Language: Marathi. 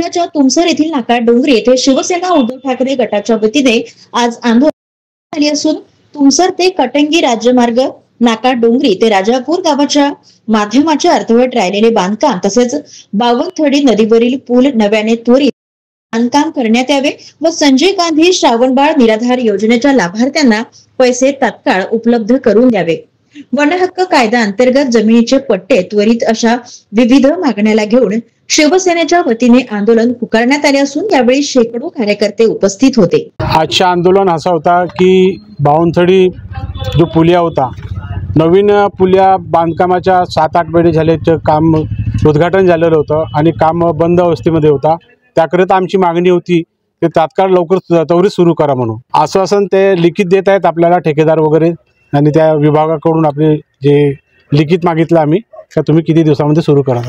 जिल्ह्याच्या तुमसर येथील नाका डोंगरी येथे शिवसेना उद्धव ठाकरे गटाच्या वतीने आज आंदोलन झाले असून तुमसर ते कटंगी राज्यमार्ग नाका डोंगरी ते राजापूर गावाच्या माध्यमाचे अर्धवट राहिलेले बांधकाम तसेच बावनथडी नदीवरील पूल नव्याने त्वरित बांधकाम करण्यात यावे व संजय गांधी श्रावणबाळ निराधार योजनेच्या लाभार्थ्यांना पैसे तात्काळ उपलब्ध करून द्यावे। वन हक्क कायदा अंतर्गत जमिनीचे पट्टे त्वरित अशा विविध मागण्याला घेऊन शिवसेनेच्या वतीने आंदोलन पुकारण्यात आले असून यावेळी शेकडो कार्यकर्ते उपस्थित होते। आजचा आंदोलन असा होता की बावनथडी जो पुलिया होता, नवीन पुलिया बांधकामाच्या 7-8 महिने झाले काम उद्घाटन झालेलं होतं आणि काम बंद अवस्थेमध्ये होता। त्याकरिता आमची मागणी होती की तात्काळ लवकर त्वरित सुरू करा म्हणून आश्वासन ते लिखित देत आहेत आपल्याला ठेकेदार वगैरे आणि त्या विभागाकडून आपले जे लिखित मागितलं आम्ही की तुम्ही किती दिवसामध्ये सुरू करा।